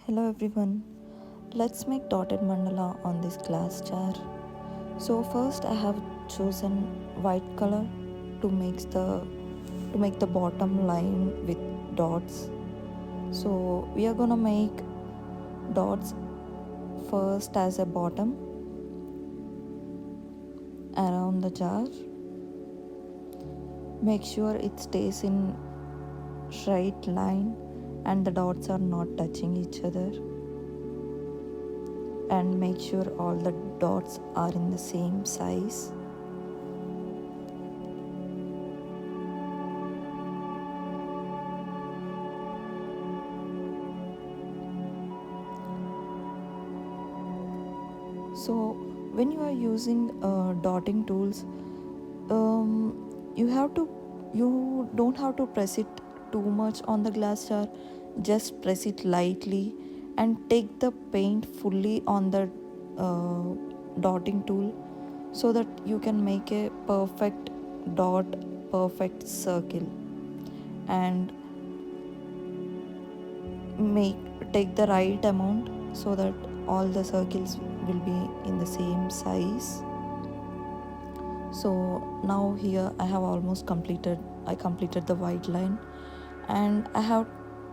Hello everyone. Let's make dotted mandala on this glass jar. So first I have chosen white color to make the bottom line with dots. So we are gonna make dots first as a bottom around the jar. Make sure it stays in straight line and the dots are not touching each other. And make sure all the dots are in the same size. So when you are using dotting tools, you don't have to press it too much on the glass jar. Just press it lightly and take the paint fully on the uh, dotting tool so that you can make a perfect dot, perfect circle, and make take the right amount so that all the circles will be in the same size. So now here I completed the white line, and I have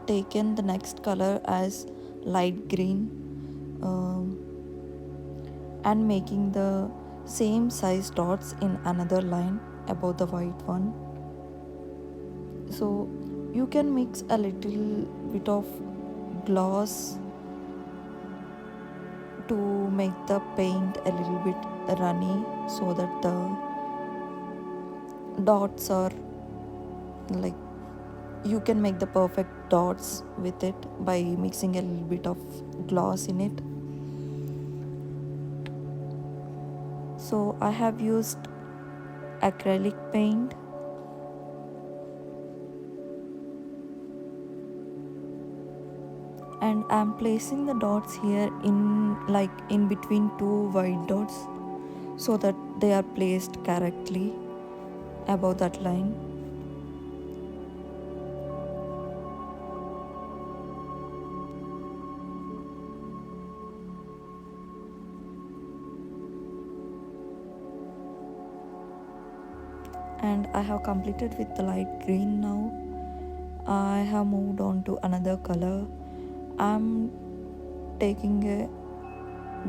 taken the next color as light green, um, and making the same size dots in another line above the white one. So you can mix a little bit of gloss to make the paint a little bit runny so that the dots are like you can make the perfect dots with it by mixing a little bit of gloss in it. So I have used acrylic paint, and I'm placing the dots here in between two white dots so that they are placed correctly above that line. And I have completed with the light green. Now I have moved on to another color. I'm taking a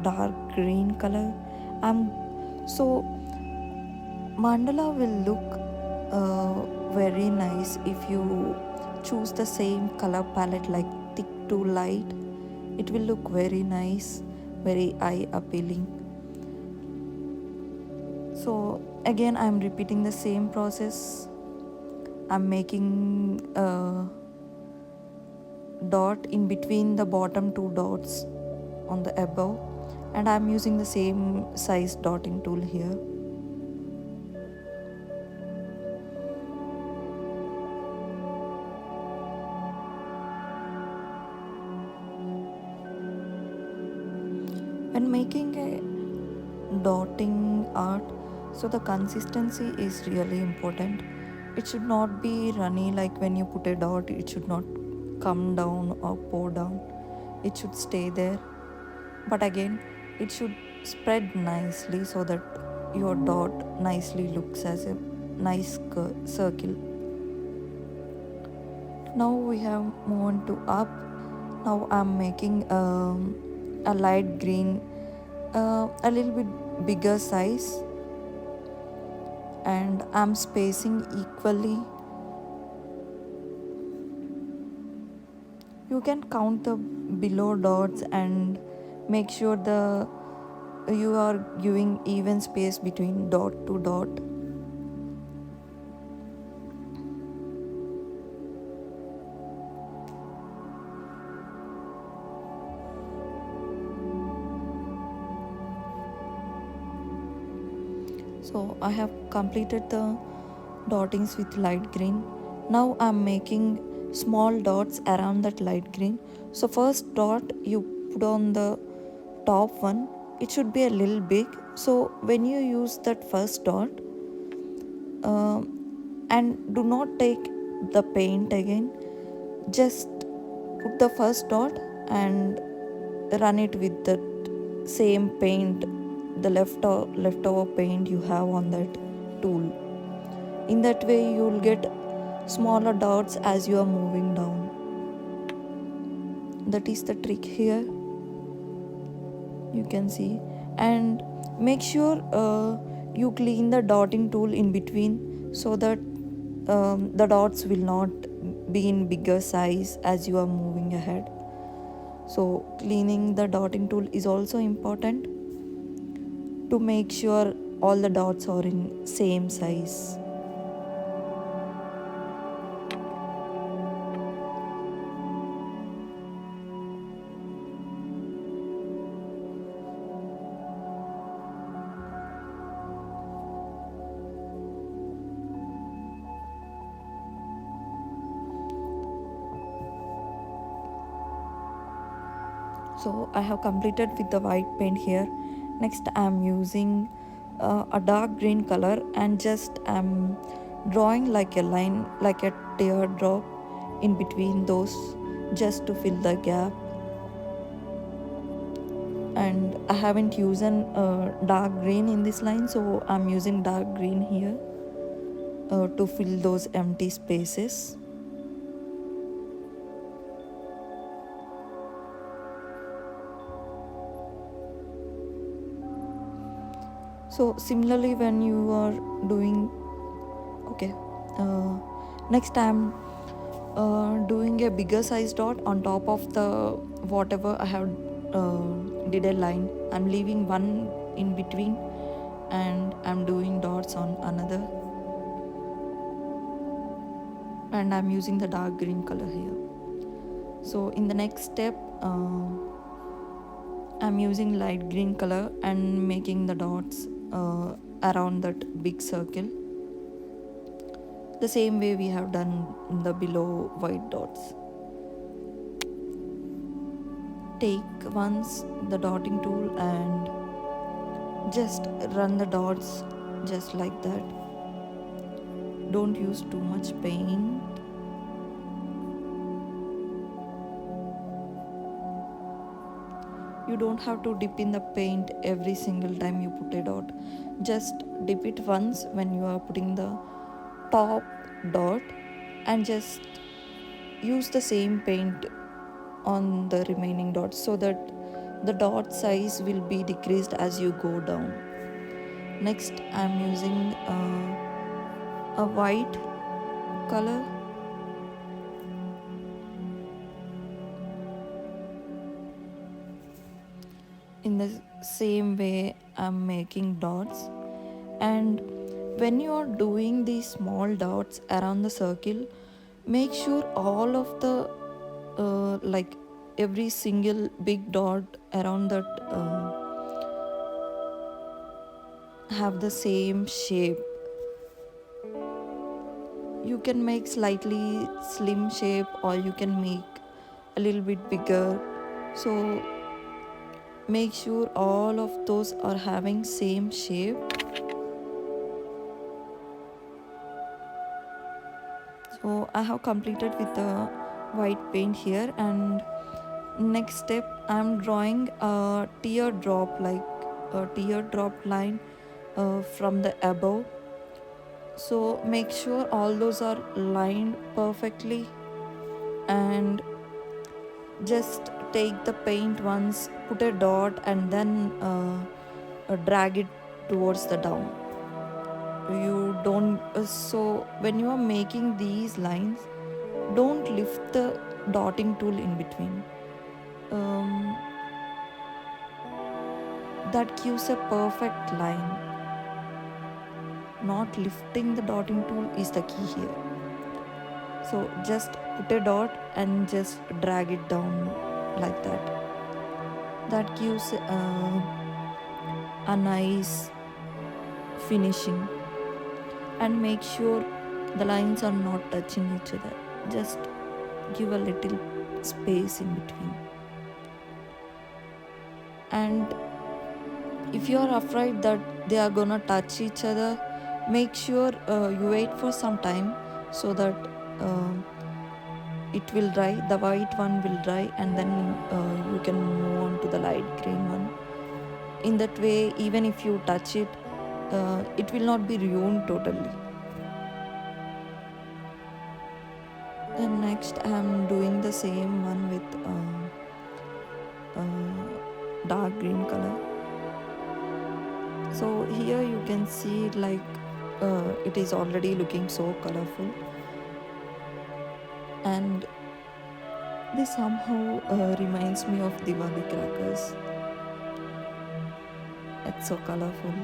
dark green color. I'm so mandala will look very nice if you choose the same color palette like thick to light. It will look very nice, very eye appealing. So again I'm repeating the same process. I'm making a dot in between the bottom two dots on the above, and I'm using the same size dotting tool here. When making a dotting art, so the consistency is really important. It should not be runny, like when you put a dot it should not come down or pour down. It should stay there, but again it should spread nicely so that your dot nicely looks as a nice circle. Now we have moved on to up. Now I'm making a light green, a little bit bigger size, and I'm spacing equally. You can count the below dots and make sure the you are giving even space between dot to dot. So I have completed the dottings with light green. Now I'm making small dots around that light green. So first dot you put on the top one, it should be a little big. So when you use that first dot, and do not take the paint again, just put the first dot and run it with the same paint, the leftover paint you have on that tool. In that way you'll get smaller dots as you are moving down. That is the trick here, you can see. And make sure you clean the dotting tool in between, so that the dots will not be in bigger size as you are moving ahead. So cleaning the dotting tool is also important to make sure all the dots are in same size. So I have completed with the white paint here. Next I am using a dark green color, and just I'm drawing like a line, like a teardrop in between those, just to fill the gap. And I haven't used dark green in this line, so I'm using dark green here to fill those empty spaces. So similarly when you are doing, okay, next I'm doing a bigger size dot on top of the whatever I have did a line. I'm leaving one in between, and I'm doing dots on another, and I'm using the dark green color here. So in the next step I'm using light green color and making the dots around that big circle, the same way we have done the below white dots. Take once the dotting tool and just run the dots just like that. Don't use too much paint. You don't have to dip in the paint every single time you put a dot. Just dip it once when you are putting the top dot, and just use the same paint on the remaining dots, so that the dot size will be decreased as you go down. Next I'm using a white color. In the same way I'm making dots, and when you are doing these small dots around the circle, make sure all of the like every single big dot around that have the same shape. You can make slightly slim shape, or you can make a little bit bigger. So make sure all of those are having same shape. So I have completed with the white paint here, and next step I'm drawing a teardrop, like a teardrop line from the above. So make sure all those are lined perfectly, and just take the paint once, put a dot, and then drag it towards the down. You don't so when you are making these lines, don't lift the dotting tool in between. um, that gives a perfect line. Not lifting the dotting tool is the key here. So just put a dot and just drag it down like that. That gives a nice finishing. And make sure the lines are not touching each other. Just give a little space in between. And if you are afraid that they are gonna touch each other, make sure you wait for some time, so that it will dry, the white one will dry, and then you can move on to the light green one. In that way, even if you touch it, it will not be ruined totally. And next I'm doing the same one with dark green color. So here you can see like it is already looking so colorful, and this somehow reminds me of Diwali crackers. It's so colorful.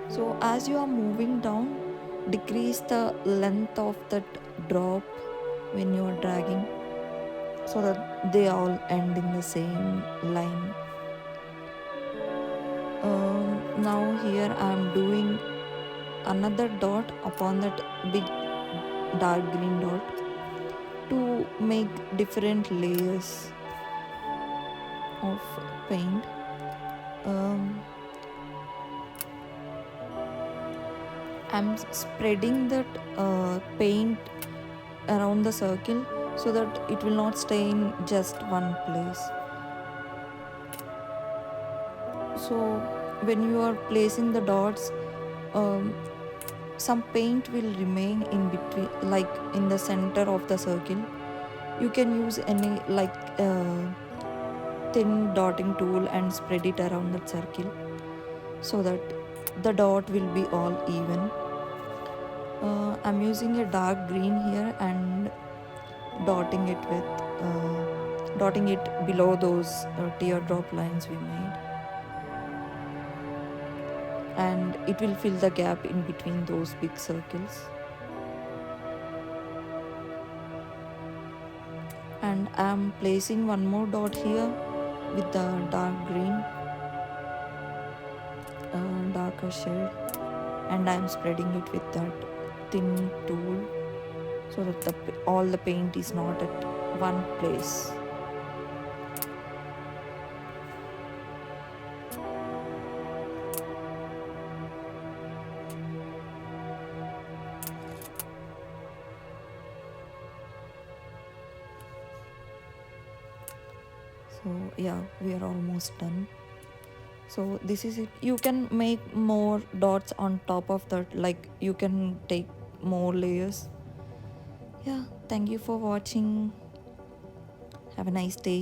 So as you are moving down, decrease the length of that drop when you are dragging, so that they all end in the same line. Now here I am doing another dot upon that big dark green dot to make different layers of paint. Um, I'm spreading that paint around the circle so that it will not stay in just one place. So when you are placing the dots, um, some paint will remain in between, like in the center of the circle. You can use any like thin dotting tool and spread it around that circle so that the dot will be all even. I'm using a dark green here and dotting it with dotting it below those teardrop lines we made, and it will fill the gap in between those big circles. And I'm placing one more dot here with the dark green, darker shade, and I'm spreading it with that thin tool so that all the paint is not at one place. So yeah, we are almost done. So this is it. You can make more dots on top of that, like you can take more layers. Yeah, thank you for watching. Have a nice day.